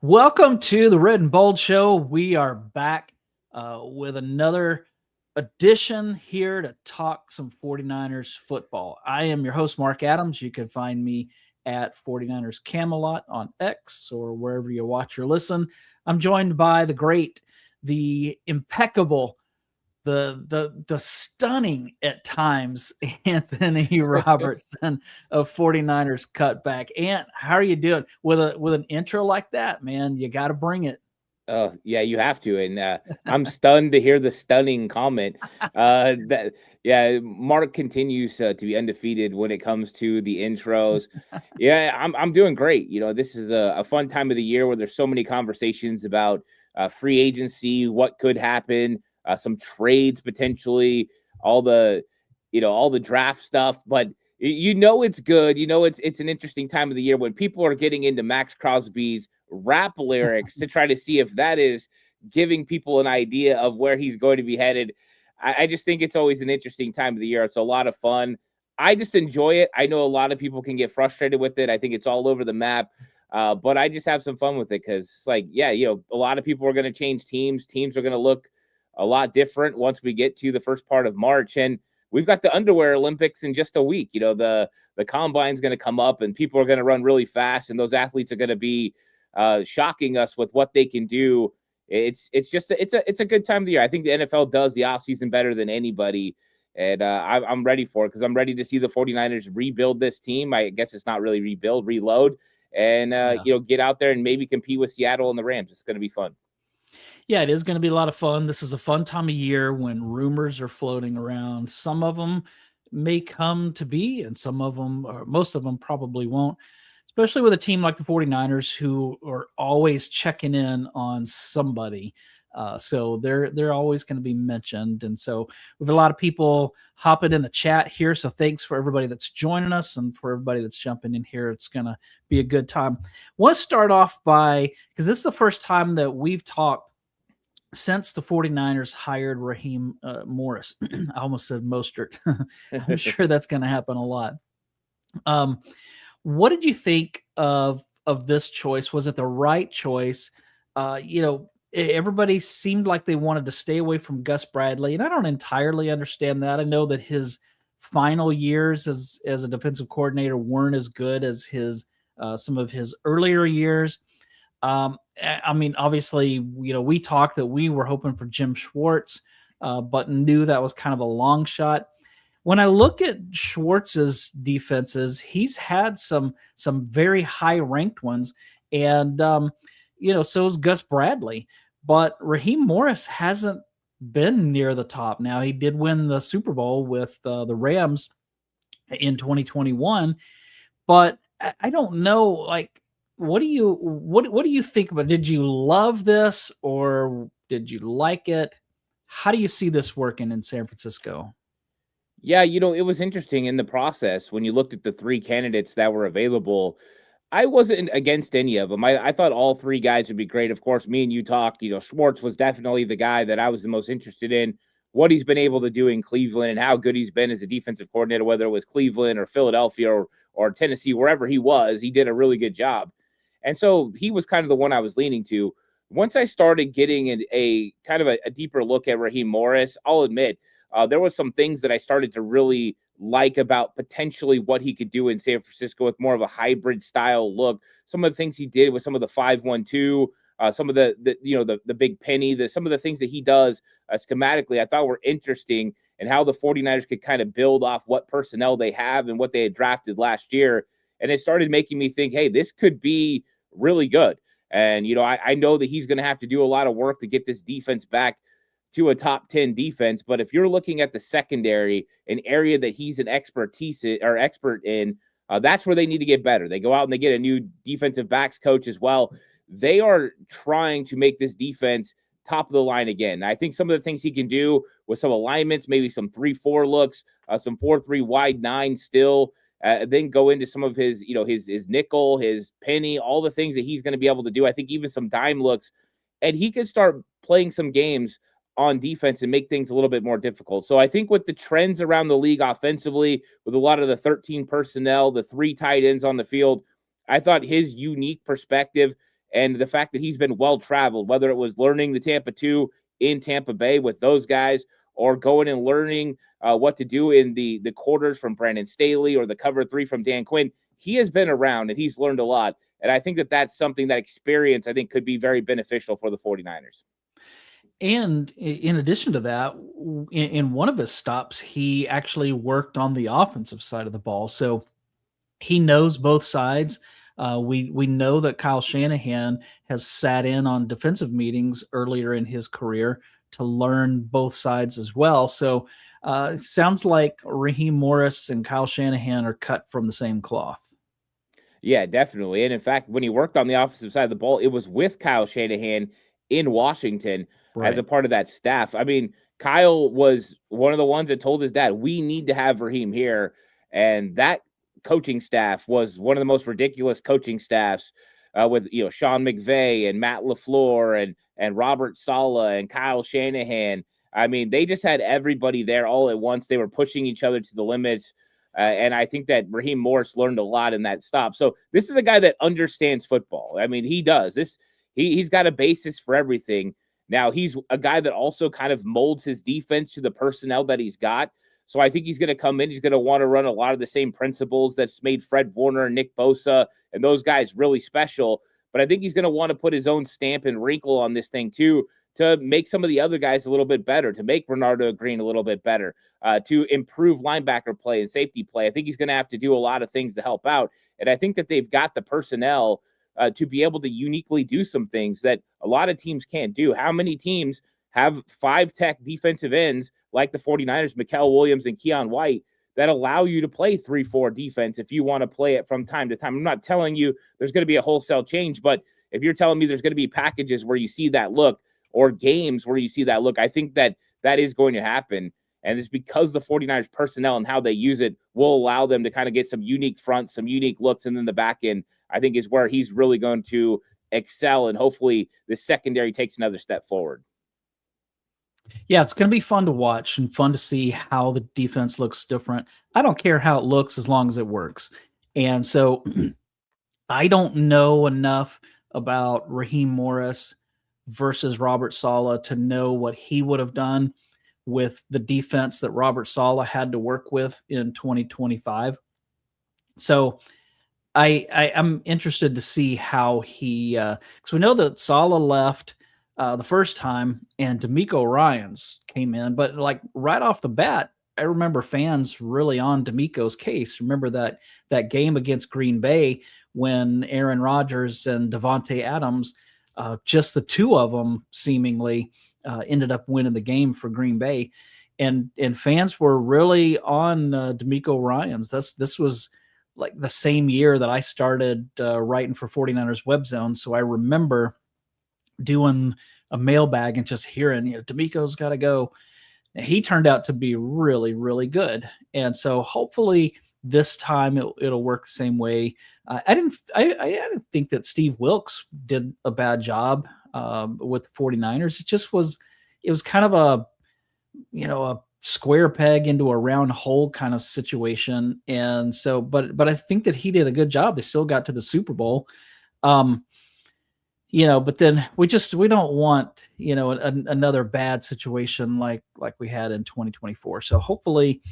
Welcome to the Red and Bold Show. We are back with another edition here to talk some 49ers football. I am your host, Marc Adams. You can find me at 49ers Camelot on X or wherever you watch or listen. I'm joined by the great, the impeccable, the stunning at times Anthony Robertson of 49ers Cutback. Ant, how are you doing with an intro like that, man? You got to bring it. Oh, yeah, you have to. And I'm stunned to hear the stunning comment. Marc continues to be undefeated when it comes to the intros. Yeah, I'm doing great. This is a fun time of the year where there's so many conversations about free agency, what could happen, some trades potentially, all the draft stuff. But it's good. It's an interesting time of the year when people are getting into Max Crosby's rap lyrics to try to see if that is giving people an idea of where he's going to be headed. I just think it's always an interesting time of the year. It's a lot of fun. I just enjoy it. I know a lot of people can get frustrated with it. I think it's all over the map. But I just have some fun with it because it's like, a lot of people are going to change teams. Teams are going to look a lot different once we get to the first part of March. And we've got the underwear Olympics in just a week. The combine's going to come up and people are going to run really fast. And those athletes are going to be shocking us with what they can do. It's a good time of the year. I think the NFL does the offseason better than anybody. And I'm ready for it because I'm ready to see the 49ers rebuild this team. I guess it's not really reload. And, get out there and maybe compete with Seattle and the Rams. It's going to be fun. Yeah, it is going to be a lot of fun. This is a fun time of year when rumors are floating around. Some of them may come to be, and some of them, or most of them, probably won't, especially with a team like the 49ers who are always checking in on somebody. So they're always going to be mentioned. And so we have a lot of people hopping in the chat here. So thanks for everybody that's joining us and for everybody that's jumping in here. It's going to be a good time. I want to start off because this is the first time that we've talked since the 49ers hired Raheem Morris. I almost said Mostert. I'm sure that's going to happen a lot. What did you think of this choice? Was it the right choice? Everybody seemed like they wanted to stay away from Gus Bradley, and I don't entirely understand that. I know that his final years as a defensive coordinator weren't as good as his some of his earlier years. I mean, obviously, we talked that we were hoping for Jim Schwartz, but knew that was kind of a long shot. When I look at Schwartz's defenses, he's had some very high ranked ones, and so is Gus Bradley. But Raheem Morris hasn't been near the top. Now, he did win the Super Bowl with the Rams in 2021, but I don't know, like, what do you think about it? Did you love this or did you like it? How do you see this working in San Francisco? Yeah, it was interesting in the process when you looked at the three candidates that were available. I wasn't against any of them. I thought all three guys would be great. Of course, me and you talked, Schwartz was definitely the guy that I was the most interested in, what he's been able to do in Cleveland and how good he's been as a defensive coordinator, whether it was Cleveland or Philadelphia or Tennessee, wherever he was, he did a really good job. And so he was kind of the one I was leaning to. Once I started getting a kind of a deeper look at Raheem Morris, I'll admit there was some things that I started to really like about potentially what he could do in San Francisco with more of a hybrid style look. Some of the things he did with some of the 5-1-2, some of the big penny, some of the things that he does schematically, I thought were interesting, and how the 49ers could kind of build off what personnel they have and what they had drafted last year. And it started making me think, hey, this could be really good. And, I know that he's going to have to do a lot of work to get this defense back to a top 10 defense. But if you're looking at the secondary, an area that he's an expert in, that's where they need to get better. They go out and they get a new defensive backs coach as well. They are trying to make this defense top of the line again. I think some of the things he can do with some alignments, maybe some 3-4 looks, some 4-3 wide 9 still, then go into some of his, his nickel, his penny, all the things that he's going to be able to do. I think even some dime looks, and he could start playing some games on defense and make things a little bit more difficult. So I think with the trends around the league offensively, with a lot of the 13 personnel, the 3 tight ends on the field, I thought his unique perspective And the fact that he's been well-traveled, whether it was learning the Tampa 2 in Tampa Bay with those guys or going and learning what to do in the quarters from Brandon Staley or the cover 3 from Dan Quinn, he has been around and he's learned a lot. And I think that that's something, that experience, I think, could be very beneficial for the 49ers. And in addition to that, in one of his stops, he actually worked on the offensive side of the ball. So he knows both sides. We know that Kyle Shanahan has sat in on defensive meetings earlier in his career to learn both sides as well. So it sounds like Raheem Morris and Kyle Shanahan are cut from the same cloth. Yeah, definitely. And in fact, when he worked on the offensive side of the ball, it was with Kyle Shanahan in Washington as a part of that staff. I mean, Kyle was one of the ones that told his dad, we need to have Raheem here. And that coaching staff was one of the most ridiculous coaching staffs with, Sean McVay and Matt LaFleur and Robert Saleh and Kyle Shanahan. I mean, they just had everybody there all at once. They were pushing each other to the limits. And I think that Raheem Morris learned a lot in that stop. So this is a guy that understands football. I mean, he does this. He's got a basis for everything. Now, he's a guy that also kind of molds his defense to the personnel that he's got. So I think he's going to come in. He's going to want to run a lot of the same principles that's made Fred Warner and Nick Bosa and those guys really special. But I think he's going to want to put his own stamp and wrinkle on this thing too, to make some of the other guys a little bit better, to make Bernardo Green a little bit better, to improve linebacker play and safety play. I think he's going to have to do a lot of things to help out. And I think that they've got the personnel to be able to uniquely do some things that a lot of teams can't do. How many teams have 5-tech defensive ends like the 49ers, Mikael Williams and Keon White, that allow you to play 3-4 defense if you want to play it from time to time? I'm not telling you there's going to be a wholesale change, but if you're telling me there's going to be packages where you see that look, or games where you see that look, I think that that is going to happen. And it's because the 49ers personnel and how they use it will allow them to kind of get some unique fronts, some unique looks. And then the back end, I think, is where he's really going to excel. And hopefully the secondary takes another step forward. Yeah, it's going to be fun to watch and fun to see how the defense looks different. I don't care how it looks as long as it works. And so I don't know enough about Raheem Morris versus Robert Saleh to know what he would have done with the defense that Robert Saleh had to work with in 2025. So I'm interested to see how he, because we know that Saleh left the first time and DeMeco Ryans came in, but like right off the bat, I remember fans really on DeMeco's case. Remember that game against Green Bay when Aaron Rodgers and Devontae Adams, just the two of them seemingly ended up winning the game for Green Bay. And fans were really on DeMeco Ryans. This was like the same year that I started writing for 49ers Web Zone. So I remember doing a mailbag and just hearing, DeMeco's got to go. He turned out to be really, really good. And so hopefully this time it'll work the same way. I didn't think that Steve Wilks did a bad job with the 49ers. It was kind of a square peg into a round hole kind of situation. And so, but I think that he did a good job. They still got to the Super Bowl. But then we don't want, another bad situation like we had in 2024. So hopefully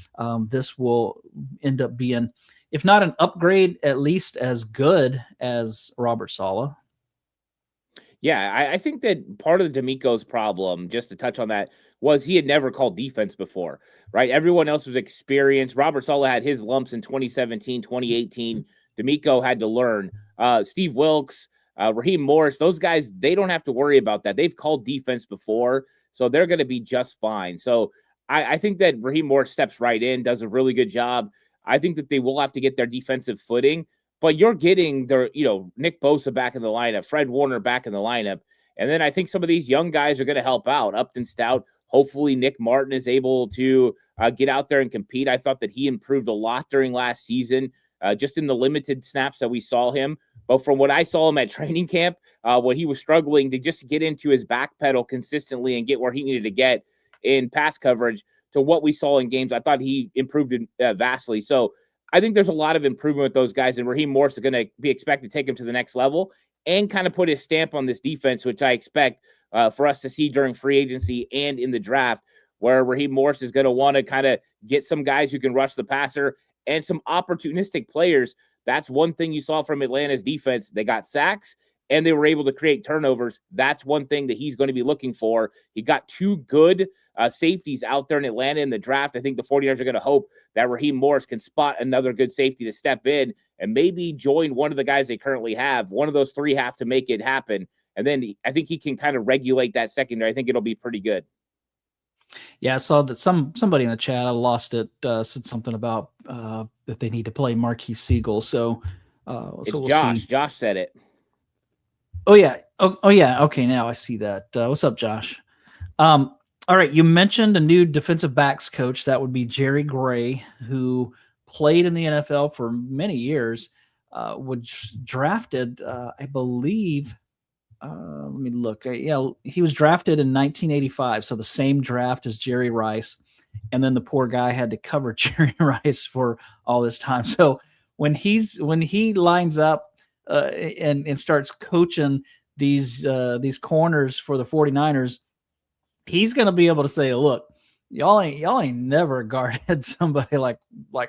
this will end up being, if not an upgrade, at least as good as Robert Saleh. Yeah, I think that part of the DeMeco's problem, just to touch on that, was he had never called defense before, right? Everyone else was experienced. Robert Saleh had his lumps in 2017, 2018. DeMeco had to learn. Steve Wilks, Raheem Morris, those guys, they don't have to worry about that. They've called defense before, so they're going to be just fine. So I think that Raheem Morris steps right in, does a really good job. I think that they will have to get their defensive footing, but you're getting their, Nick Bosa back in the lineup, Fred Warner back in the lineup. And then I think some of these young guys are going to help out. Upton Stout, hopefully Nick Martin is able to get out there and compete. I thought that he improved a lot during last season, just in the limited snaps that we saw him. But from what I saw him at training camp, when he was struggling to just get into his back pedal consistently and get where he needed to get in pass coverage, to what we saw in games, I thought he improved vastly. So I think there's a lot of improvement with those guys, and Raheem Morris is going to be expected to take him to the next level. and kind of put his stamp on this defense, which I expect for us to see during free agency and in the draft, where Raheem Morris is going to want to kind of get some guys who can rush the passer and some opportunistic players. That's one thing you saw from Atlanta's defense. They got sacks and they were able to create turnovers. That's one thing that he's going to be looking for. He got two good safeties out there in Atlanta in the draft. I think the 49ers are going to hope that Raheem Morris can spot another good safety to step in and maybe join one of the guys they currently have. One of those three have to make it happen. And then I think he can kind of regulate that secondary. I think it'll be pretty good. Yeah, I saw that somebody in the chat, I lost it, said something about that they need to play Marquis Siegel. So it's we'll Josh. See. Josh said it. Oh yeah. Oh yeah. Okay, now I see that. What's up, Josh? All right, you mentioned a new defensive backs coach. That would be Jerry Gray, who played in the NFL for many years. Was drafted, I believe. Let me look. He was drafted in 1985, so the same draft as Jerry Rice, and then the poor guy had to cover Jerry Rice for all this time. So when he lines up and starts coaching these corners for the 49ers, he's going to be able to say, "Look, y'all ain't never guarded somebody like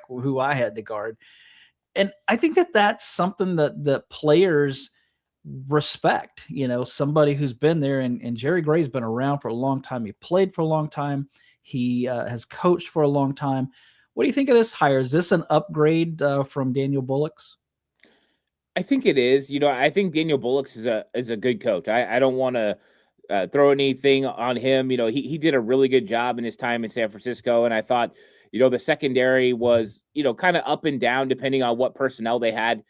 who I had to guard." And I think that's something that players respect, somebody who's been there, and Jerry Gray's been around for a long time. He played for a long time. He has coached for a long time. What do you think of this hire? Is this an upgrade from Daniel Bullock's? I think it is. I think Daniel Bullock's is a good coach. I don't want to throw anything on him. He did a really good job in his time in San Francisco, and I thought, the secondary was, kind of up and down depending on what personnel they had.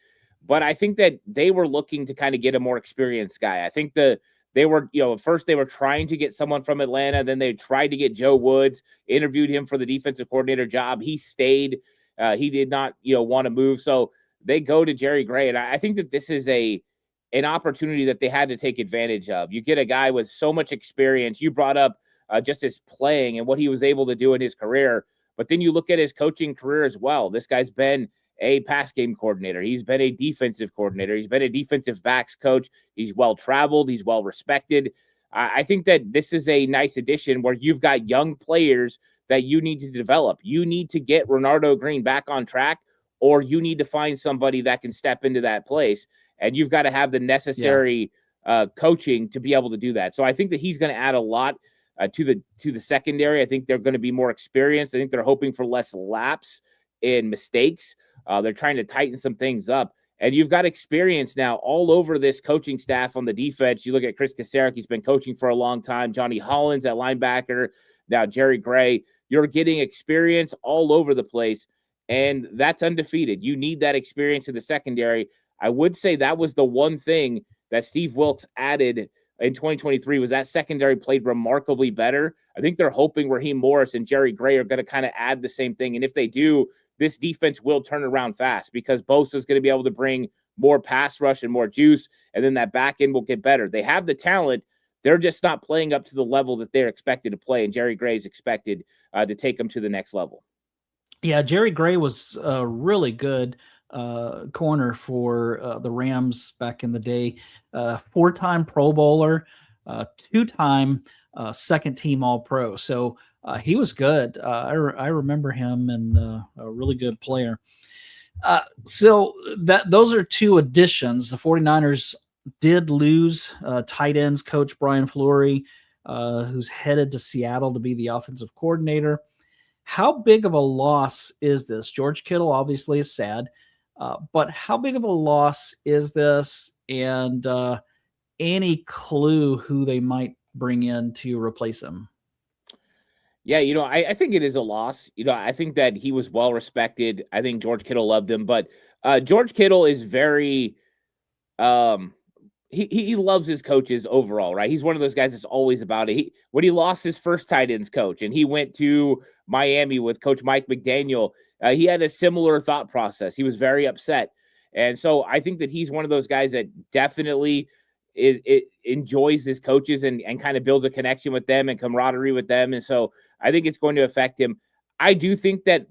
But I think that they were looking to kind of get a more experienced guy. I think they were, first they were trying to get someone from Atlanta. Then they tried to get Joe Woods, interviewed him for the defensive coordinator job. He stayed. He did not, want to move. So they go to Jerry Gray. And I think that this is an opportunity that they had to take advantage of. You get a guy with so much experience. You brought up just his playing and what he was able to do in his career. But then you look at his coaching career as well. This guy's been a pass game coordinator. He's been a defensive coordinator. He's been a defensive backs coach. He's well-traveled. He's well-respected. I think that this is a nice addition where you've got young players that you need to develop. You need to get Renardo Green back on track, or you need to find somebody that can step into that place. And you've got to have the necessary coaching to be able to do that. So I think that he's going to add a lot to the secondary. I think they're going to be more experienced. I think they're hoping for less lapse in mistakes. They're trying to tighten some things up. And you've got experience now all over this coaching staff on the defense. You look at Chris Kasarik, he's been coaching for a long time. Johnny Hollins at linebacker. Now Jerry Gray. You're getting experience all over the place, and that's undefeated. You need that experience in the secondary. I would say that was the one thing that Steve Wilks added in 2023 was that secondary played remarkably better. I think they're hoping Raheem Morris and Jerry Gray are going to kind of add the same thing. And if they do, this defense will turn around fast because Bosa is going to be able to bring more pass rush and more juice, and then that back end will get better. They have the talent. They're just not playing up to the level that they're expected to play, and Jerry Gray is expected to take them to the next level. Yeah, Jerry Gray was a really good corner for the Rams back in the day. 4-time Pro Bowler, 2-time second-team All-Pro. So he was good. I remember him, and a really good player. So those are two additions. The 49ers did lose tight ends coach Brian Fleury, who's headed to Seattle to be the offensive coordinator. How big of a loss is this? George Kittle obviously is sad, but how big of a loss is this? And any clue who they might bring in to replace him? Yeah, I think it is a loss. I think that he was well respected. I think George Kittle loved him, but George Kittle is very he loves his coaches overall, right? He's one of those guys that's always about it. When he lost his first tight ends coach and he went to Miami with Coach Mike McDaniel, he had a similar thought process. He was very upset. And so I think that he's one of those guys that definitely enjoys his coaches and kind of builds a connection with them and camaraderie with them. And so I think it's going to affect him. I do think that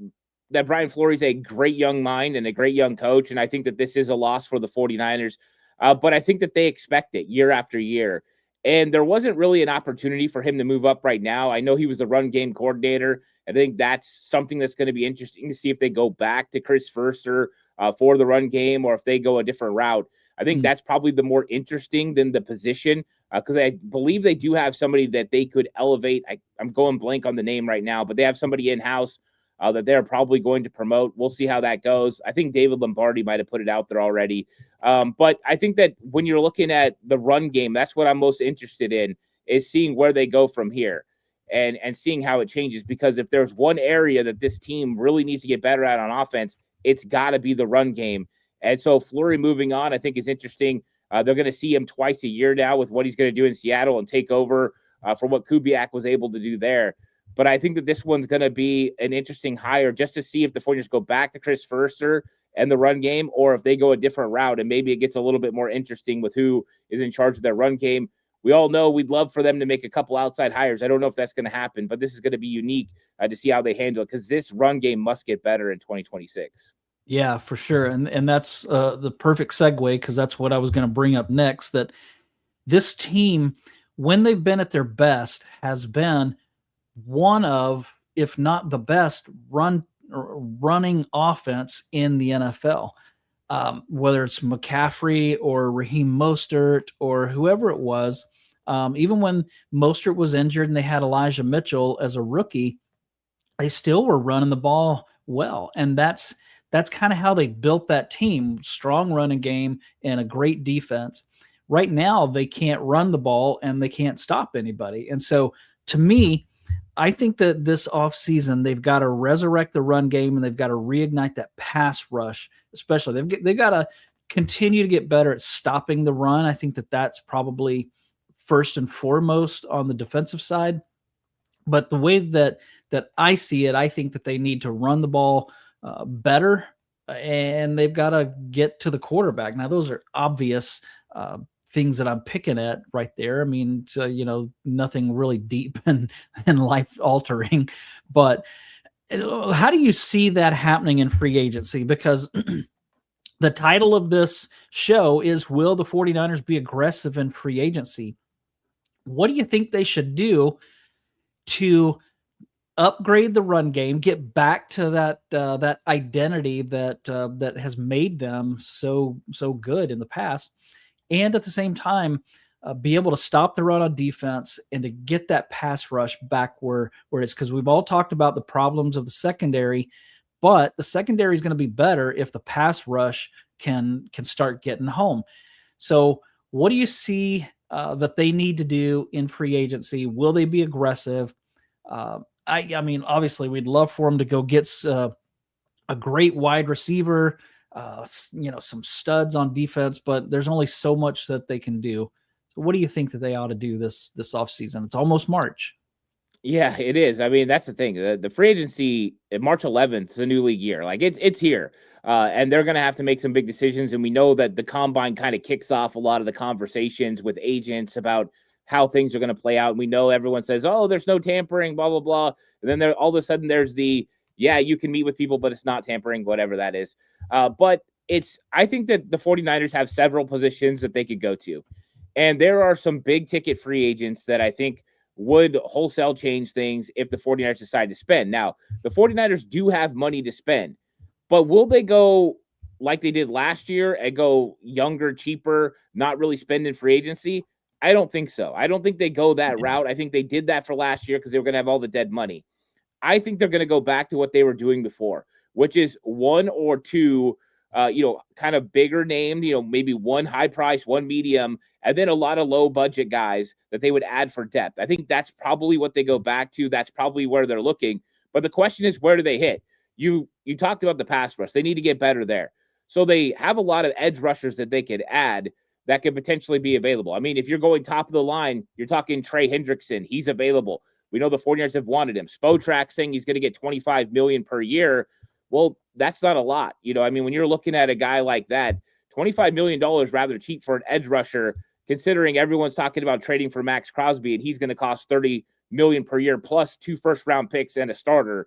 Brian Fleury is a great young mind and a great young coach. And I think that this is a loss for the 49ers. but I think that they expect it year after year. And there wasn't really an opportunity for him to move up right now. I know he was the run game coordinator. I think that's something that's going to be interesting to see if they go back to Chris Foerster for the run game or if they go a different route. I think that's probably the more interesting than the position because I believe they do have somebody that they could elevate. I'm going blank on the name right now, but they have somebody in-house that they're probably going to promote. We'll see how that goes. I think David Lombardi might have put it out there already. But I think that when you're looking at the run game, that's what I'm most interested in is seeing where they go from here and seeing how it changes. Because if there's one area that this team really needs to get better at on offense, it's got to be the run game. And so Fleury moving on, I think is interesting. They're going to see him twice a year now with what he's going to do in Seattle and take over for what Kubiak was able to do there. But I think that this one's going to be an interesting hire just to see if the 49ers go back to Chris Foerster and the run game or if they go a different route and maybe it gets a little bit more interesting with who is in charge of their run game. We all know we'd love for them to make a couple outside hires. I don't know if that's going to happen, but this is going to be unique to see how they handle it because this run game must get better in 2026. Yeah, for sure. And that's the perfect segue because that's what I was going to bring up next, that this team, when they've been at their best, has been one of, if not the best, running offense in the NFL. Whether it's McCaffrey or Raheem Mostert or whoever it was, even when Mostert was injured and they had Elijah Mitchell as a rookie, they still were running the ball well. And that's kind of how they built that team. Strong running game and a great defense. Right now, they can't run the ball and they can't stop anybody. And so to me, I think that this offseason, they've got to resurrect the run game and they've got to reignite that pass rush, especially. They've got to continue to get better at stopping the run. I think that that's probably first and foremost on the defensive side. But the way that I see it, I think that they need to run the ball better, and they've got to get to the quarterback. Now, those are obvious things that I'm picking at right there. I mean, it's, nothing really deep and life altering, but how do you see that happening in free agency? Because the title of this show is, will the 49ers be aggressive in free agency? What do you think they should do to upgrade the run game, get back to that identity that has made them so good in the past, and at the same time be able to stop the run on defense and to get that pass rush back where it is? Because we've all talked about the problems of the secondary, but the secondary is going to be better if the pass rush can start getting home. So what do you see that they need to do in free agency? Will they be aggressive? I mean, obviously, we'd love for them to go get a great wide receiver, some studs on defense, but there's only so much that they can do. So what do you think that they ought to do this offseason? It's almost March. Yeah, it is. I mean, that's the thing. The free agency, March 11th is a new league year. Like it's here. And they're going to have to make some big decisions. And we know that the combine kind of kicks off a lot of the conversations with agents about how things are going to play out. And we know everyone says, oh, there's no tampering, blah, blah, blah. And then all of a sudden there's you can meet with people, but it's not tampering, whatever that is. But I think that the 49ers have several positions that they could go to. And there are some big ticket free agents that I think would wholesale change things if the 49ers decide to spend. Now, the 49ers do have money to spend, but will they go like they did last year and go younger, cheaper, not really spend in free agency? I don't think so. I don't think they go that route. I think they did that for last year because they were going to have all the dead money. I think they're going to go back to what they were doing before, which is one or two, kind of bigger named, maybe one high price, one medium, and then a lot of low budget guys that they would add for depth. I think that's probably what they go back to. That's probably where they're looking. But the question is, where do they hit? You talked about the pass rush. They need to get better there. So they have a lot of edge rushers that they could add that could potentially be available. I mean, if you're going top of the line, you're talking Trey Hendrickson. He's available. We know the 49ers have wanted him. Spotrac saying he's going to get $25 million per year. Well, that's not a lot. I mean, when you're looking at a guy like that, $25 million rather cheap for an edge rusher, considering everyone's talking about trading for Max Crosby, and he's going to cost $30 million per year plus 2 first-round picks and a starter.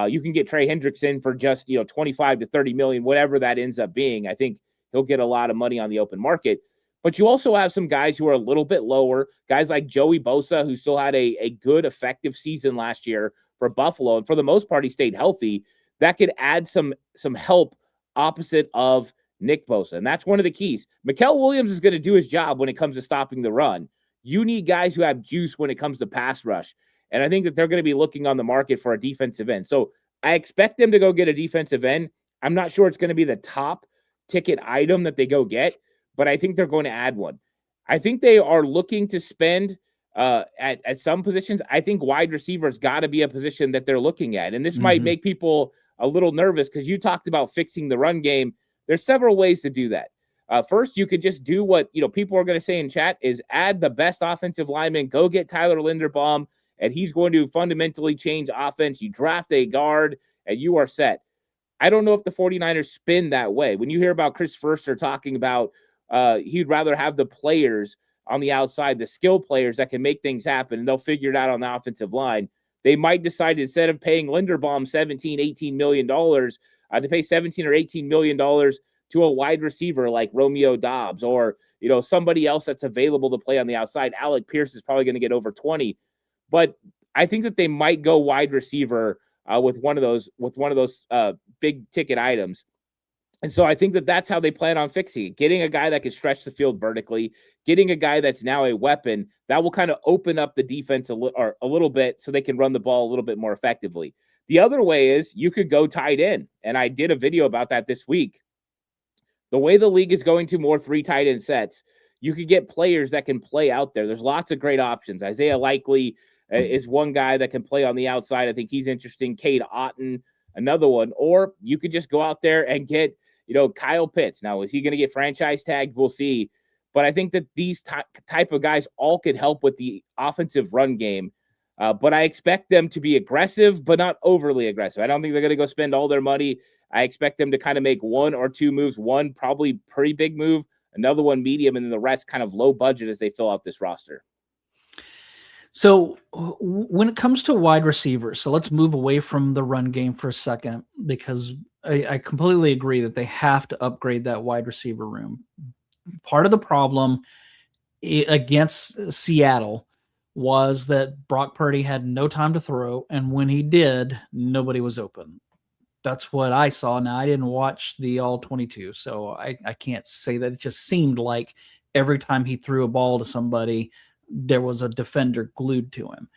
You can get Trey Hendrickson for just, 25 to 30 million, whatever that ends up being. I think he'll get a lot of money on the open market. But you also have some guys who are a little bit lower, guys like Joey Bosa, who still had a good, effective season last year for Buffalo. And for the most part, he stayed healthy. That could add some help opposite of Nick Bosa. And that's one of the keys. Mikael Williams is going to do his job when it comes to stopping the run. You need guys who have juice when it comes to pass rush. And I think that they're going to be looking on the market for a defensive end. So I expect them to go get a defensive end. I'm not sure it's going to be the top ticket item that they go get, but I think they're going to add one. I think they are looking to spend at some positions. I think wide receivers got to be a position that they're looking at. And this might make people a little nervous because you talked about fixing the run game. There's several ways to do that. First, you could just do what people are going to say in chat is add the best offensive lineman, go get Tyler Linderbaum, and he's going to fundamentally change offense. You draft a guard, and you are set. I don't know if the 49ers spin that way. When you hear about Chris Foerster talking about he'd rather have the players on the outside, the skill players that can make things happen, and they'll figure it out on the offensive line. They might decide instead of paying Linderbaum $17, $18 million to pay $17 or $18 million to a wide receiver like Romeo Doubs or somebody else that's available to play on the outside. Alec Pierce is probably going to get over 20, but I think that they might go wide receiver with one of those big ticket items. And so I think that that's how they plan on fixing it. Getting a guy that can stretch the field vertically, getting a guy that's now a weapon that will kind of open up the defense a little bit so they can run the ball a little bit more effectively. The other way is you could go tight end. And I did a video about that this week. The way the league is going to more 3 tight end sets, you could get players that can play out there. There's lots of great options. Isaiah Likely is one guy that can play on the outside. I think he's interesting. Cade Otton, another one. Or you could just go out there and get Kyle Pitts. Now, is he going to get franchise tagged? We'll see. But I think that these type of guys all could help with the offensive run game. But I expect them to be aggressive, but not overly aggressive. I don't think they're going to go spend all their money. I expect them to kind of make 1 or 2 moves. One probably pretty big move, another one medium, and then the rest kind of low budget as they fill out this roster. So when it comes to wide receivers, so let's move away from the run game for a second, because I completely agree that they have to upgrade that wide receiver room. Part of the problem against Seattle was that Brock Purdy had no time to throw, and when he did, nobody was open. That's what I saw. Now, I didn't watch the all 22, so I can't say that. It just seemed like every time he threw a ball to somebody, there was a defender glued to him.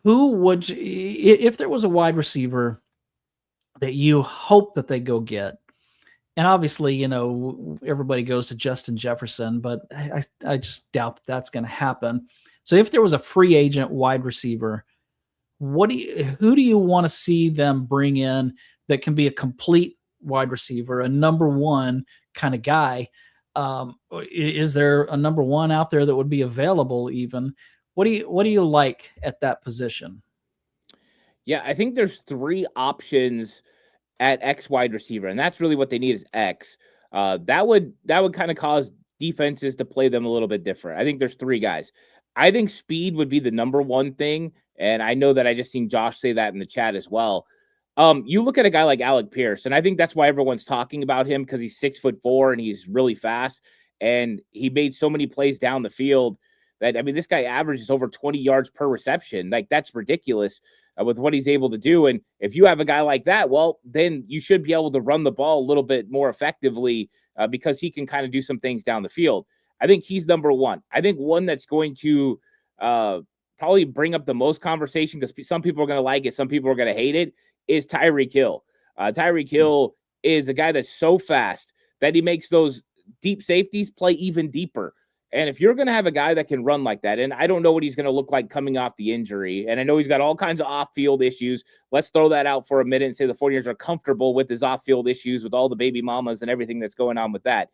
Who would, if there was a wide receiver that you hope that they go get, and obviously, everybody goes to Justin Jefferson, but I just doubt that's going to happen. So if there was a free agent wide receiver, who do you want to see them bring in that can be a complete wide receiver, a number one kind of guy? Is there a number one out there that would be available even? What do you like at that position? Yeah, I think there's 3 options at X wide receiver, and that's really what they need is X. That would kind of cause defenses to play them a little bit different. I think there's 3 guys. I think speed would be the number one thing, and I know that I just seen Josh say that in the chat as well. You look at a guy like Alec Pierce, and I think that's why everyone's talking about him, because he's 6'4" and he's really fast, and he made so many plays down the field that, this guy averages over 20 yards per reception. Like, that's ridiculous with what he's able to do. And if you have a guy like that, well, then you should be able to run the ball a little bit more effectively because he can kind of do some things down the field. I think he's number one. I think one that's going to probably bring up the most conversation, because some people are going to like it, some people are going to hate it, is Tyreek Hill. Tyreek Hill is a guy that's so fast that he makes those deep safeties play even deeper. And if you're going to have a guy that can run like that, and I don't know what he's going to look like coming off the injury, and I know he's got all kinds of off-field issues. Let's throw that out for a minute and say the 49ers are comfortable with his off-field issues, with all the baby mamas and everything that's going on with that.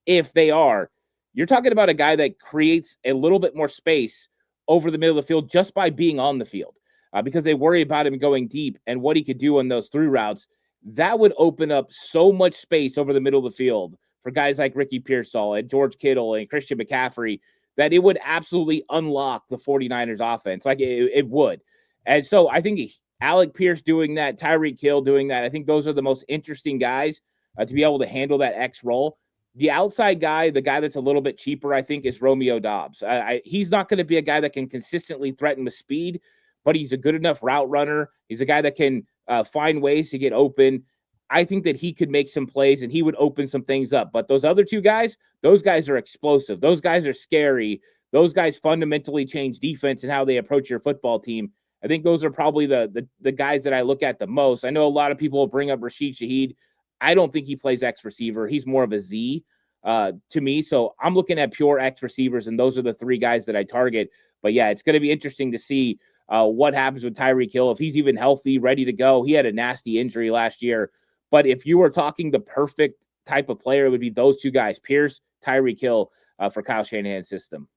If they are, you're talking about a guy that creates a little bit more space over the middle of the field just by being on the field, because they worry about him going deep and what he could do on those through routes. That would open up so much space over the middle of the field for guys like Ricky Pearsall and George Kittle and Christian McCaffrey, that it would absolutely unlock the 49ers offense. Like it would. And so I think Alec Pierce doing that, Tyreek Hill doing that, I think those are the most interesting guys to be able to handle that X role. The outside guy, the guy that's a little bit cheaper, I think, is Romeo Doubs. He's not going to be a guy that can consistently threaten with speed, but he's a good enough route runner. He's a guy that can find ways to get open. I think that he could make some plays and he would open some things up. But those other two guys, those guys are explosive. Those guys are scary. Those guys fundamentally change defense and how they approach your football team. I think those are probably the guys that I look at the most. I know a lot of people will bring up Rashid Shaheed. I don't think he plays X receiver. He's more of a Z to me. So I'm looking at pure X receivers, and those are the three guys that I target. But yeah, it's going to be interesting to see what happens with Tyreek Hill, if he's even healthy, ready to go. He had a nasty injury last year. But if you were talking the perfect type of player, it would be those two guys, Pierce, Tyreek Hill, for Kyle Shanahan's system.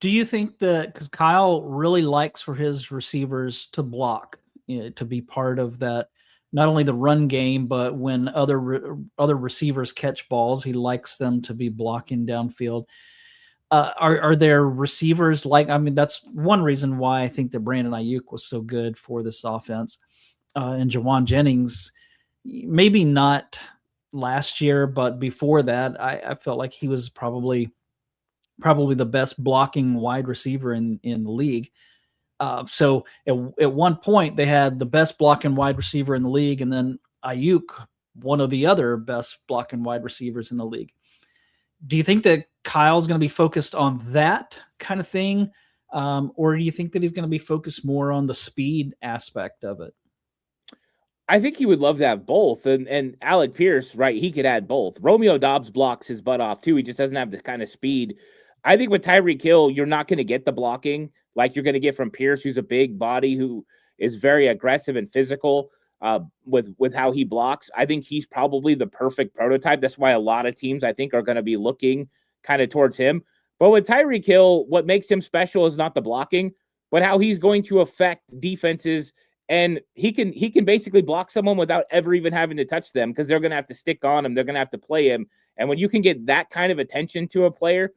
Do you think that, because Kyle really likes for his receivers to block, to be part of that, not only the run game, but when other receivers catch balls, he likes them to be blocking downfield. Are there receivers that's one reason why I think that Brandon Ayuk was so good for this offense. And Jawan Jennings, maybe not last year, but before that, I felt like he was probably the best blocking wide receiver in the league. So at one point they had the best blocking wide receiver in the league, and then Ayuk, one of the other best blocking wide receivers in the league. Do you think that Kyle's going to be focused on that kind of thing? Or do you think that he's going to be focused more on the speed aspect of it? I think he would love to have both. And Alec Pierce, right, he could add both. Romeo Doubs blocks his butt off too. He just doesn't have the kind of speed. I think with Tyreek Hill, you're not going to get the blocking like you're going to get from Pierce, who's a big body, who is very aggressive and physical with how he blocks. I think he's probably the perfect prototype. That's why a lot of teams, I think, are going to be looking kind of towards him. But with Tyreek Hill, what makes him special is not the blocking, but how he's going to affect defenses. And he can basically block someone without ever even having to touch them, because they're going to have to stick on him. They're going to have to play him. And when you can get that kind of attention to a player,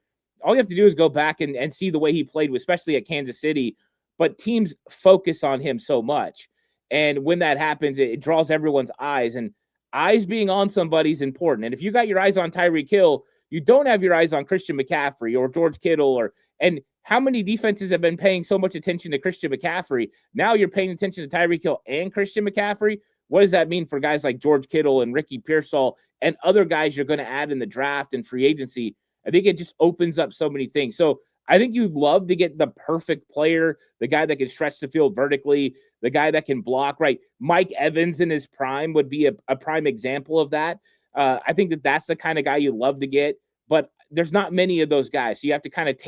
all you have to do is go back and see the way he played, especially at Kansas City. But teams focus on him so much. And when that happens, it draws everyone's eyes. And eyes being on somebody is important. And if you got your eyes on Tyreek Hill, you don't have your eyes on Christian McCaffrey or George Kittle. And how many defenses have been paying so much attention to Christian McCaffrey? Now you're paying attention to Tyreek Hill and Christian McCaffrey. What does that mean for guys like George Kittle and Ricky Pearsall and other guys you're going to add in the draft and free agency? I think it just opens up so many things. So I think you'd love to get the perfect player, the guy that can stretch the field vertically, the guy that can block, right? Mike Evans in his prime would be a prime example of that. I think that's the kind of guy you'd love to get, but there's not many of those guys. So you have to kind of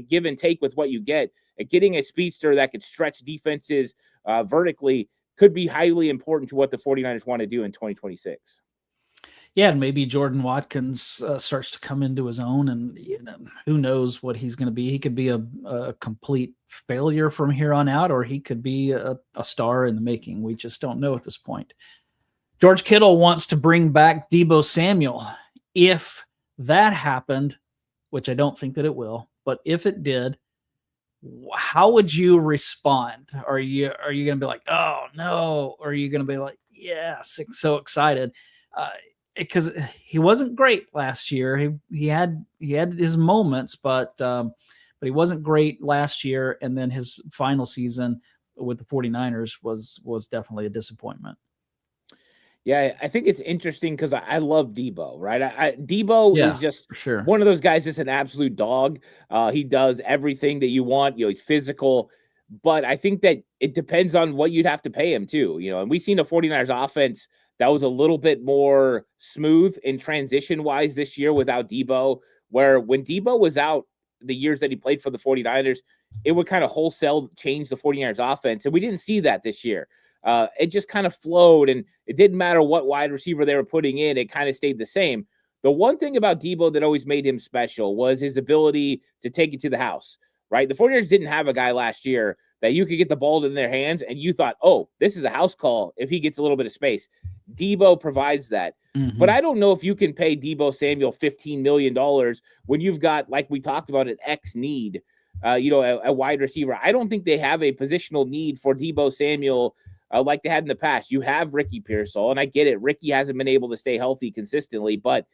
give and take with what you get. Getting a speedster that could stretch defenses vertically could be highly important to what the 49ers want to do in 2026. Yeah, and maybe Jordan Watkins starts to come into his own, and who knows what he's going to be. He could be a complete failure from here on out, or he could be a star in the making. We just don't know at this point. George Kittle wants to bring back Debo Samuel. If that happened, which I don't think that it will, but if it did, how would you respond? Are you going to be like, oh no? Or are you going to be like, yes, so excited? Because he wasn't great last year. He had his moments, but he wasn't great last year. And then his final season with the 49ers was definitely a disappointment. Yeah, I think it's interesting because I love Debo, right? Debo is just one of those guys that's an absolute dog. He does everything that you want. He's physical. But I think that it depends on what you'd have to pay him too. And we've seen a 49ers offense that was a little bit more smooth in transition-wise this year without Debo, where when Debo was out the years that he played for the 49ers, it would kind of wholesale change the 49ers offense. And we didn't see that this year. It just kind of flowed, and it didn't matter what wide receiver they were putting in. It kind of stayed the same. The one thing about Debo that always made him special was his ability to take it to the house, right? The 49ers didn't have a guy last year that you could get the ball in their hands and you thought, oh, this is a house call if he gets a little bit of space. Debo provides that. Mm-hmm. But I don't know if you can pay Debo Samuel $15 million when you've got, like we talked about, an X need, a wide receiver. I don't think they have a positional need for Debo Samuel like they had in the past. You have Ricky Pearsall, and I get it. Ricky hasn't been able to stay healthy consistently, but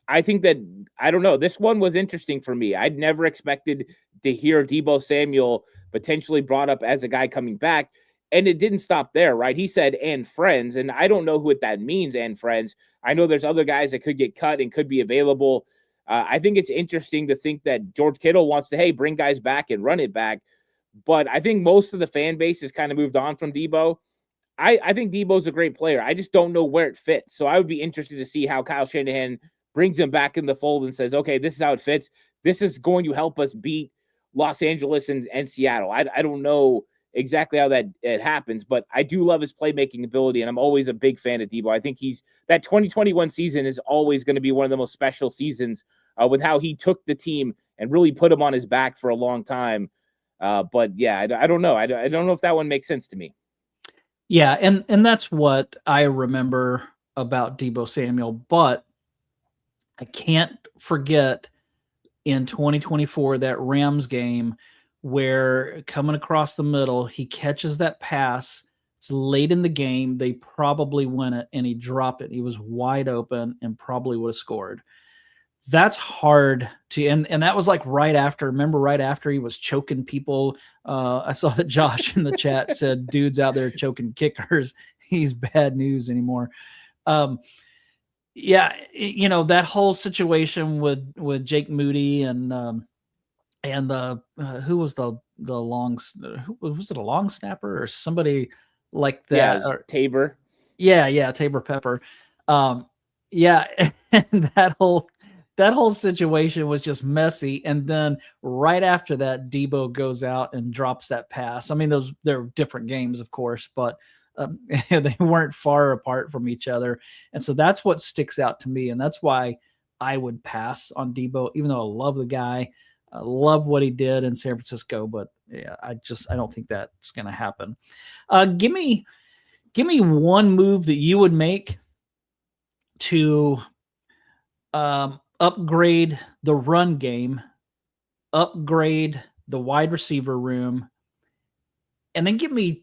I think that, I don't know, this one was interesting for me. I'd never expected to hear Debo Samuel potentially brought up as a guy coming back. And it didn't stop there, right? He said, and friends. And I don't know what that means, and friends. I know there's other guys that could get cut and could be available. I think it's interesting to think that George Kittle wants to, hey, bring guys back and run it back. But I think most of the fan base has kind of moved on from Debo. I think Debo's a great player. I just don't know where it fits. So I would be interested to see how Kyle Shanahan brings him back in the fold and says, okay, this is how it fits. This is going to help us beat Los Angeles and Seattle. I don't know exactly how that it happens, but I do love his playmaking ability, and I'm always a big fan of Debo. I think that 2021 season is always going to be one of the most special seasons with how he took the team and really put him on his back for a long time. But yeah, I don't know. I don't know if that one makes sense to me. Yeah, and that's what I remember about Debo Samuel, but I can't forget in 2024 that Rams game where coming across the middle, he catches that pass. It's late in the game. They probably win it, and he dropped it. He was wide open and probably would have scored. That's hard to, and that was like right after he was choking people. I saw that Josh in the chat said, dude's out there choking kickers. He's bad news anymore. Yeah, that whole situation with Jake Moody and the who was the long, was it a long snapper or somebody like that? Yeah, Tabor. Yeah, Tabor Pepper. Yeah, and that whole situation was just messy. And then right after that, Debo goes out and drops that pass. I mean, they're different games, of course, but they weren't far apart from each other. And so that's what sticks out to me. And that's why I would pass on Debo, even though I love the guy. I love what he did in San Francisco, but yeah, I don't think that's going to happen. Give me one move that you would make to upgrade the run game, upgrade the wide receiver room, and then give me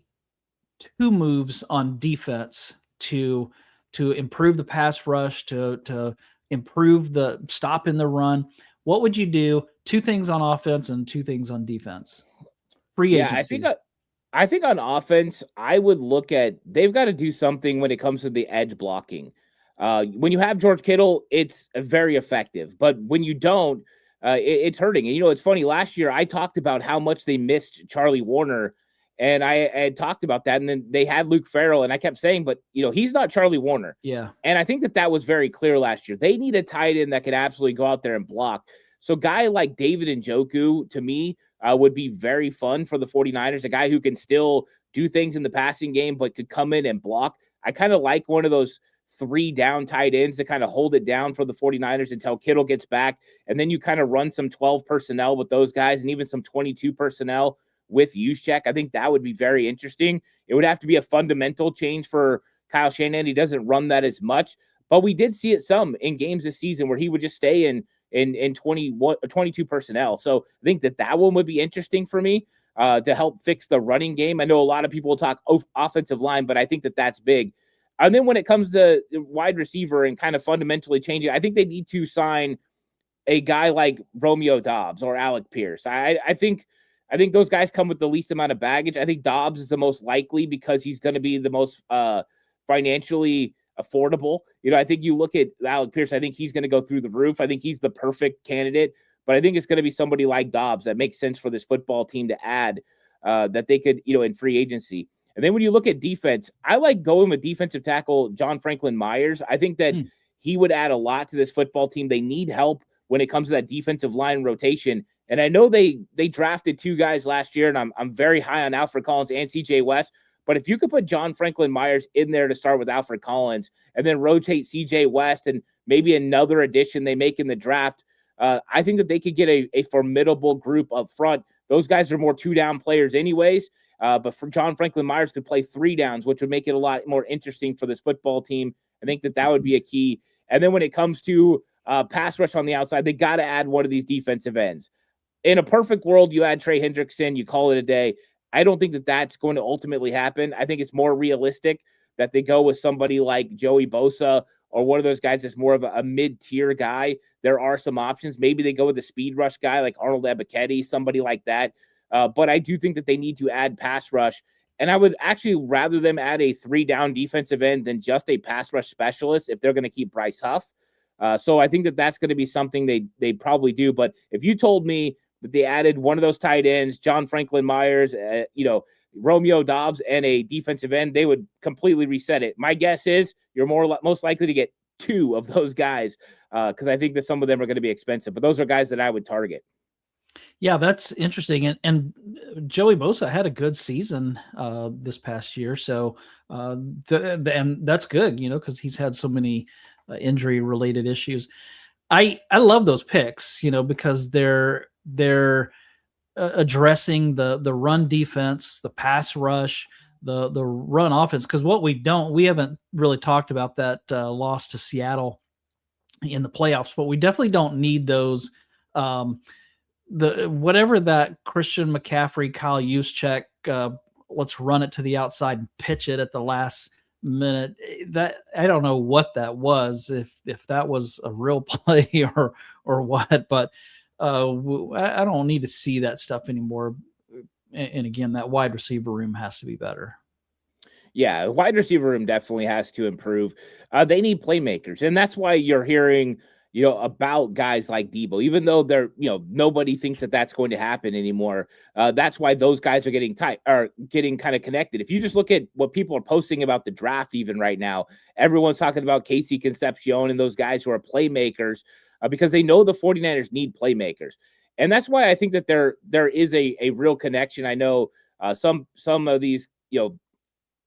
2 moves on defense to improve the pass rush, to improve the stop in the run. What would you do? 2 things on offense and 2 things on defense. Free agency. I think on offense, I would look at, they've got to do something when it comes to the edge blocking. When you have George Kittle, it's very effective, but when you don't, it's hurting. And it's funny. Last year, I talked about how much they missed Charlie Warner, and I had talked about that. And then they had Luke Farrell, and I kept saying, but he's not Charlie Warner. Yeah, and I think that was very clear last year. They need a tight end that could absolutely go out there and block. So, a guy like David Njoku, to me, would be very fun for the 49ers. A guy who can still do things in the passing game, but could come in and block. I kind of like one of those 3 down tight ends to kind of hold it down for the 49ers until Kittle gets back. And then you kind of run some 12 personnel with those guys and even some 22 personnel with Juszczyk. I think that would be very interesting. It would have to be a fundamental change for Kyle Shanahan. He doesn't run that as much, but we did see it some in games this season where he would just stay in 21 or 22 personnel. So I think that one would be interesting for me to help fix the running game. I know a lot of people will talk offensive line, but I think that's big. And then when it comes to wide receiver and kind of fundamentally changing, I think they need to sign a guy like Romeo Doubs or Alec Pierce. I think those guys come with the least amount of baggage. I think Doubs is the most likely because he's going to be the most financially affordable. I think you look at Alec Pierce, I think he's going to go through the roof. I think he's the perfect candidate, but I think it's going to be somebody like Doubs that makes sense for this football team to add that they could, in free agency. And then when you look at defense, I like going with defensive tackle John Franklin Myers. I think that he would add a lot to this football team. They need help when it comes to that defensive line rotation. And I know they drafted 2 guys last year, and I'm very high on Alfred Collins and CJ West. But if you could put John Franklin Myers in there to start with Alfred Collins and then rotate CJ West and maybe another addition they make in the draft, I think that they could get a formidable group up front. Those guys are more 2-down players anyways. But for John Franklin Myers could play 3 downs, which would make it a lot more interesting for this football team. I think that would be a key. And then when it comes to pass rush on the outside, they got to add one of these defensive ends. In a perfect world, you add Trey Hendrickson, you call it a day. I don't think that that's going to ultimately happen. I think it's more realistic that they go with somebody like Joey Bosa or one of those guys that's more of a mid-tier guy, there are some options. Maybe they go with a speed rush guy like Arnold Ebiketie, somebody like that. But I do think that they need to add pass rush. And I would actually rather them add a 3-down defensive end than just a pass rush specialist if they're going to keep Bryce Huff. So I think that that's going to be something they probably do. But if you told me that they added one of those tight ends, John Franklin Myers, Romeo Dobbs, and a defensive end, they would completely reset it. My guess is you're most likely to get 2 of those guys because I think that some of them are going to be expensive. But those are guys that I would target. Yeah, that's interesting. And Joey Bosa had a good season this past year. So, and that's good, because he's had so many injury related issues. I love those picks, because they're addressing the run defense, the pass rush, the run offense. Because we haven't really talked about that loss to Seattle in the playoffs, but we definitely don't need those. Whatever that Christian McCaffrey, Kyle Juszczyk, let's run it to the outside and pitch it at the last minute. That I don't know what that was, if that was a real play or what, but I don't need to see that stuff anymore. And again, that wide receiver room has to be better. Yeah, wide receiver room definitely has to improve. They need playmakers, and that's why you're hearing about guys like Debo, even though they're, nobody thinks that that's going to happen anymore. That's why those guys are getting kind of connected. If you just look at what people are posting about the draft, even right now, everyone's talking about Casey Concepcion and those guys who are playmakers because they know the 49ers need playmakers. And that's why I think that there is a real connection. I know some of these,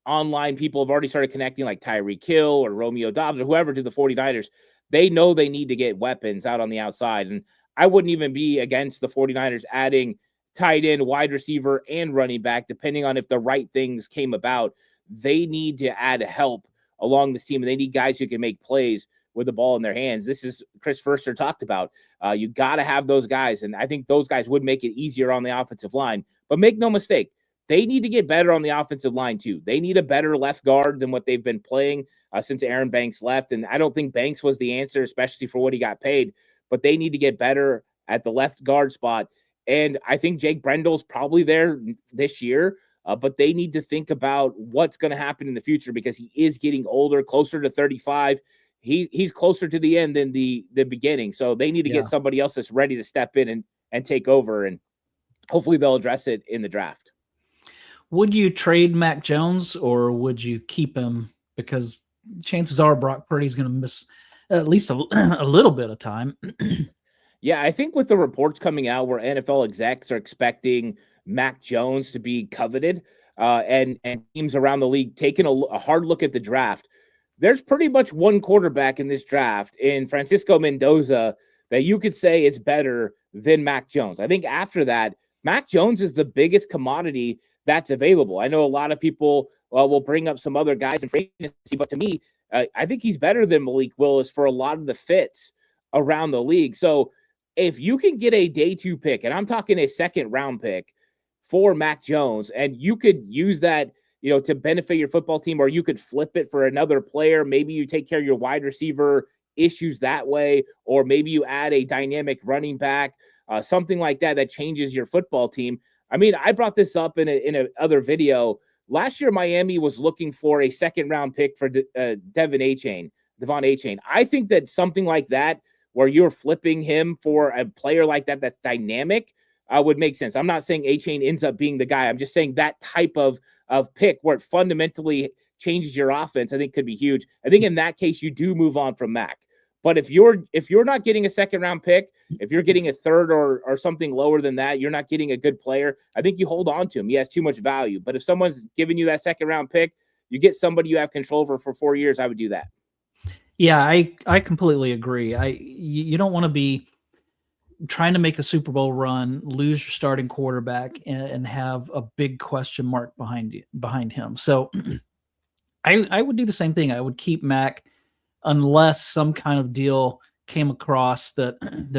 online people have already started connecting like Tyreek Hill or Romeo Dobbs or whoever to the 49ers. They know they need to get weapons out on the outside. And I wouldn't even be against the 49ers adding tight end, wide receiver, and running back, depending on if the right things came about. They need to add help along this team, and they need guys who can make plays with the ball in their hands. This is Chris Furster talked about. You got to have those guys, and I think those guys would make it easier on the offensive line. But make no mistake, they need to get better on the offensive line too. They need a better left guard than what they've been playing since Aaron Banks left. And I don't think Banks was the answer, especially for what he got paid, but they need to get better at the left guard spot. And I think Jake Brendel's probably there this year, but they need to think about what's going to happen in the future because he is getting older, closer to 35. He's closer to the end than the beginning. So they need to get somebody else that's ready to step in and take over. And hopefully they'll address it in the draft. Would you trade Mac Jones or would you keep him? Because chances are Brock Purdy's going to miss at least a little bit of time. Yeah, I think with the reports coming out where NFL execs are expecting Mac Jones to be coveted and teams around the league taking a hard look at the draft, there's pretty much one quarterback in this draft in Francisco Mendoza that you could say is better than Mac Jones. I think after that, Mac Jones is the biggest commodity that's available. I know a lot of people will bring up some other guys in free agency, but to me, I think he's better than Malik Willis for a lot of the fits around the league. So if you can get a day 2 pick, and I'm talking a second round pick for Mac Jones, and you could use that, to benefit your football team, or you could flip it for another player. Maybe you take care of your wide receiver issues that way, or maybe you add a dynamic running back, something like that changes your football team. I mean, I brought this up in a other video. Last year, Miami was looking for a second round pick for Devon Achane. I think that something like that, where you're flipping him for a player like that that's dynamic, would make sense. I'm not saying Achane ends up being the guy. I'm just saying that type of pick where it fundamentally changes your offense, I think could be huge. I think in that case, you do move on from Mac. But if you're not getting a second round pick, if you're getting a third or something lower than that, you're not getting a good player, I think you hold on to him. He has too much value. But if someone's giving you that second round pick, you get somebody you have control over for 4 years, I would do that. Yeah, I completely agree. You don't want to be trying to make a Super Bowl run, lose your starting quarterback, and have a big question mark behind him. So I would do the same thing. I would keep Mac unless some kind of deal came across that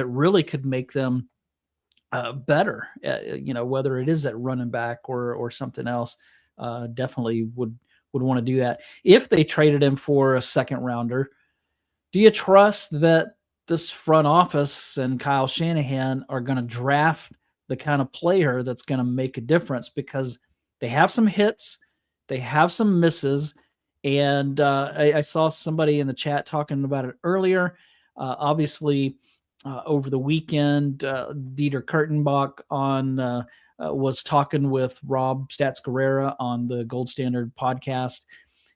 really could make them better. Whether it is that running back or something else, definitely would want to do that. If they traded him for a second rounder, Do you trust that this front office and Kyle Shanahan are going to draft the kind of player that's going to make a difference? Because they have some hits, they have some misses, and I saw somebody in the chat talking about it earlier. Obviously, over the weekend, Dieter Kurtenbach was talking with Rob Stats Guerrera on the Gold Standard podcast,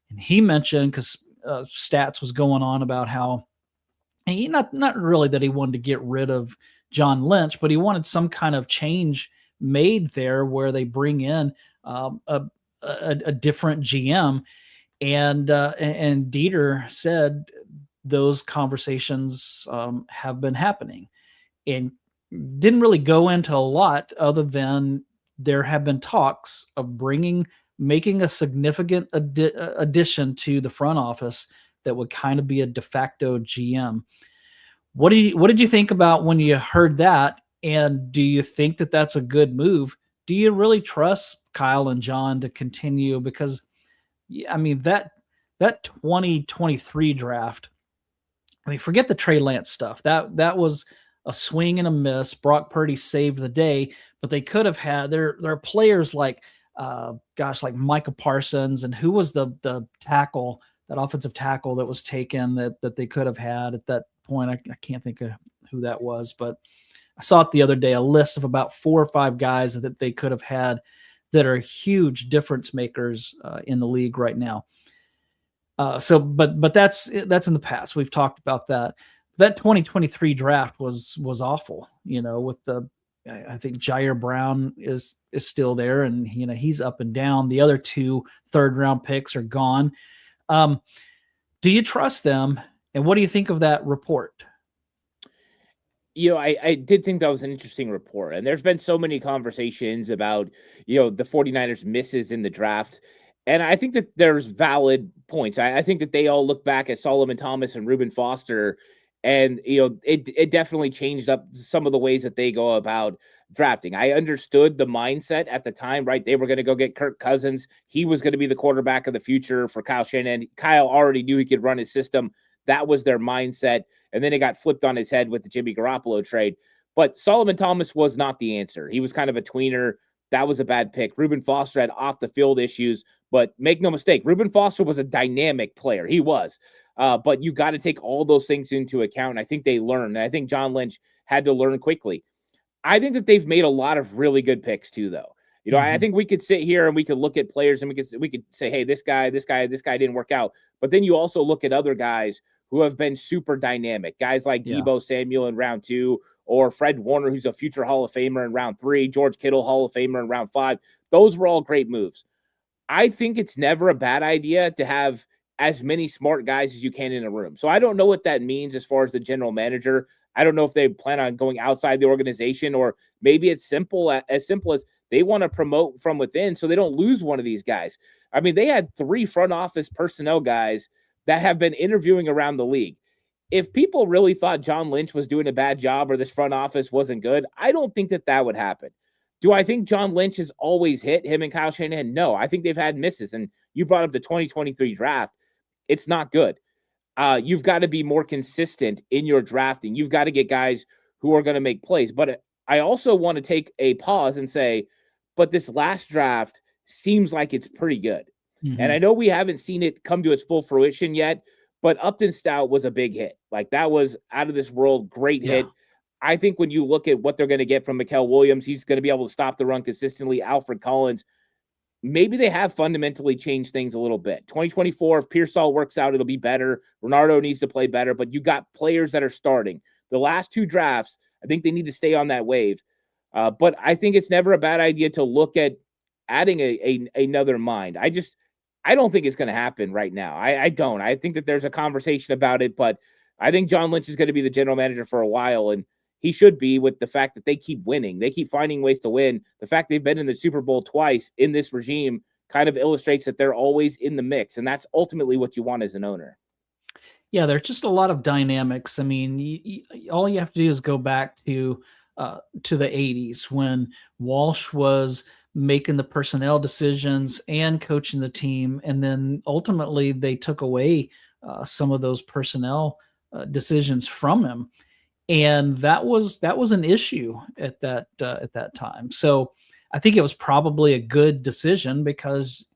and he mentioned, because Stats was going on about how not really that he wanted to get rid of John Lynch, but he wanted some kind of change made there where they bring in a different GM. And Dieter said those conversations have been happening, and didn't really go into a lot other than there have been talks of making a significant addition to the front office that would kind of be a de facto GM. What did you think about when you heard that? And do you think that that's a good move? Do you really trust Kyle and John to continue? Because I mean, that 2023 draft, I mean, forget the Trey Lance stuff. That was a swing and a miss. Brock Purdy saved the day, but they could have had there are players like like Micah Parsons, and who was the tackle, that offensive tackle that was taken that they could have had at that point. I can't think of who that was, but I saw it the other day, a list of about 4 or 5 guys that they could have had that are huge difference makers in the league right now. But that's in the past. We've talked about that. That 2023 draft was awful. With I think Jair Brown is still there, and he's up and down. The other 2 third-round picks are gone. Do you trust them? And what do you think of that report? I did think that was an interesting report. And there's been so many conversations about, the 49ers misses in the draft. And I think that there's valid points. I think that they all look back at Solomon Thomas and Reuben Foster, and, it definitely changed up some of the ways that they go about drafting. I understood the mindset at the time, right? They were going to go get Kirk Cousins. He was going to be the quarterback of the future for Kyle Shanahan. Kyle already knew he could run his system. That was their mindset. And then it got flipped on his head with the Jimmy Garoppolo trade. But Solomon Thomas was not the answer. He was kind of a tweener. That was a bad pick. Reuben Foster had off-the-field issues, but make no mistake, Reuben Foster was a dynamic player. He was. But you got to take all those things into account, and I think they learned. And I think John Lynch had to learn quickly. I think that they've made a lot of really good picks too, though. I think we could sit here and we could look at players and we could say, hey, this guy didn't work out. But then you also look at other guys who have been super dynamic. Guys like Debo Samuel in round 2, or Fred Warner, who's a future Hall of Famer in round 3, George Kittle, Hall of Famer in round 5. Those were all great moves. I think it's never a bad idea to have as many smart guys as you can in a room. So I don't know what that means as far as the general manager. I don't know if they plan on going outside the organization, or maybe it's as simple as they want to promote from within so they don't lose one of these guys. I mean, they had 3 front office personnel guys that have been interviewing around the league. If people really thought John Lynch was doing a bad job or this front office wasn't good, I don't think that would happen. Do I think John Lynch has always hit, him and Kyle Shanahan? No, I think they've had misses. And you brought up the 2023 draft. It's not good. You've got to be more consistent in your drafting. You've got to get guys who are going to make plays. But I also want to take a pause and say, but this last draft seems like it's pretty good. Mm-hmm. And I know we haven't seen it come to its full fruition yet, but Upton Stout was a big hit. Like, that was out of this world, great hit. I think when you look at what they're going to get from Mikael Williams, he's going to be able to stop the run consistently. Alfred Collins, maybe they have fundamentally changed things a little bit. 2024, if Pearsall works out, it'll be better. Renardo needs to play better, but you got players that are starting. The last 2 drafts, I think they need to stay on that wave. But I think it's never a bad idea to look at adding another mind. I don't think it's going to happen right now. I don't. I think that there's a conversation about it, but I think John Lynch is going to be the general manager for a while, and he should be, with the fact that they keep winning. They keep finding ways to win. The fact they've been in the Super Bowl twice in this regime kind of illustrates that they're always in the mix, and that's ultimately what you want as an owner. Yeah, there's just a lot of dynamics. I mean, all you have to do is go back to the 80s when Walsh was making the personnel decisions and coaching the team. And then ultimately they took away some of those personnel decisions from him, and that was an issue at that time. So I think it was probably a good decision because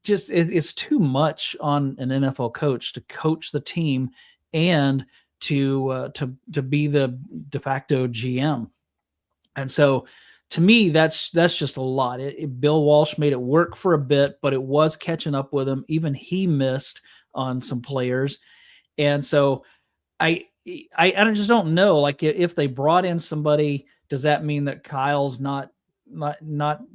it's too much on an NFL coach to coach the team and to be the de facto GM. And so to me, that's just a lot. Bill Walsh made it work for a bit, but it was catching up with him. Even he missed on some players. And so I just don't know. Like if they brought in somebody, does that mean that Kyle's not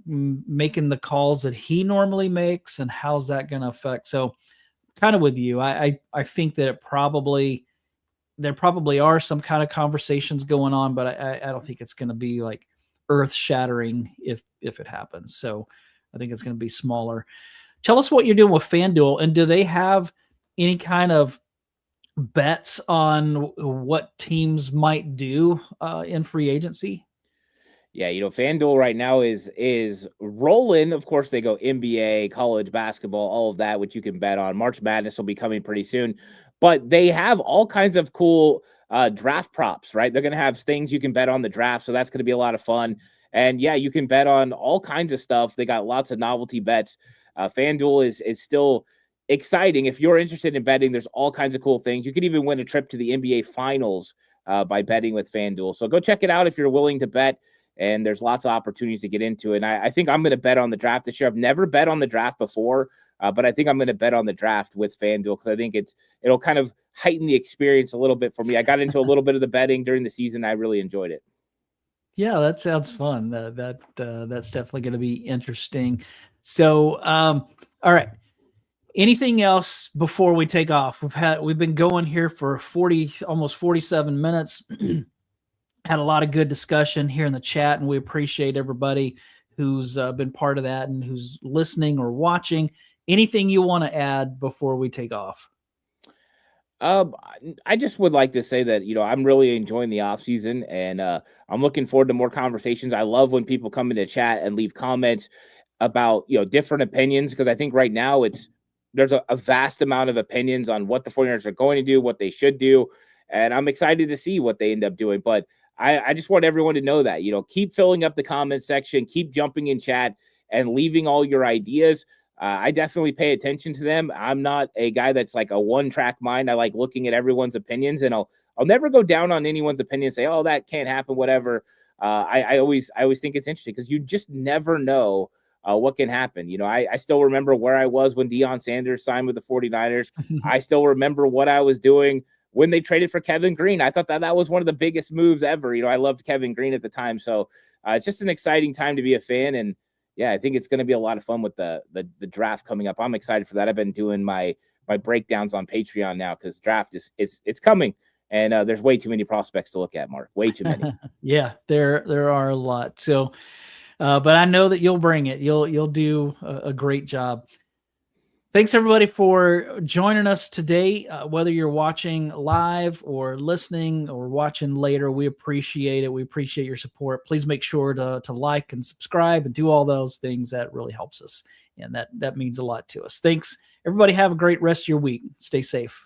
making the calls that he normally makes, and how's that going to affect? So kind of with you, I think that there probably are some kind of conversations going on, but I don't think it's going to be like earth shattering if it happens. So I think it's going to be smaller. Tell us what you're doing with FanDuel, and do they have any kind of bets on what teams might do in free agency? Yeah, FanDuel right now is rolling. Of course, they go NBA, college basketball, all of that, which you can bet on. March Madness will be coming pretty soon, but they have all kinds of cool draft props, right? They're going to have things you can bet on the draft, so that's going to be a lot of fun. And yeah, you can bet on all kinds of stuff. They got lots of novelty bets. FanDuel is still exciting. If you're interested in betting, there's all kinds of cool things. You could even win a trip to the NBA Finals by betting with FanDuel. So go check it out if you're willing to bet. And there's lots of opportunities to get into it. And I think I'm going to bet on the draft this year. I've never bet on the draft before, but I think I'm going to bet on the draft with FanDuel because I think it'll kind of heighten the experience a little bit for me. I got into a little bit of the betting during the season. I really enjoyed it. Yeah, that sounds fun. That's definitely going to be interesting. So, all right. Anything else before we take off? We've been going here for almost 47 minutes. Had a lot of good discussion here in the chat, and we appreciate everybody who's been part of that and who's listening or watching. Anything you want to add before we take off? I just would like to say that, I'm really enjoying the offseason, and I'm looking forward to more conversations. I love when people come into chat and leave comments about, different opinions, because I think right now there's a vast amount of opinions on what the 49ers are going to do, what they should do, and I'm excited to see what they end up doing. But I just want everyone to know that, keep filling up the comment section, keep jumping in chat and leaving all your ideas. I definitely pay attention to them. I'm not a guy that's like a one-track mind. I like looking at everyone's opinions, and I'll never go down on anyone's opinion and say, oh, that can't happen, whatever. I always think it's interesting because you just never know what can happen. I still remember where I was when Deion Sanders signed with the 49ers. I still remember what I was doing when they traded for Kevin Green. I thought that was one of the biggest moves ever. I loved Kevin Green at the time. So it's just an exciting time to be a fan. And yeah, I think it's going to be a lot of fun with the draft coming up. I'm excited for that. I've been doing my breakdowns on Patreon now because draft it's coming. And there's way too many prospects to look at, Mark. Way too many. Yeah, there are a lot. So, but I know that you'll bring it. You'll do a great job. Thanks, everybody, for joining us today. Whether you're watching live or listening or watching later, we appreciate it. We appreciate your support. Please make sure to like and subscribe and do all those things. That really helps us, and that means a lot to us. Thanks, everybody. Have a great rest of your week. Stay safe.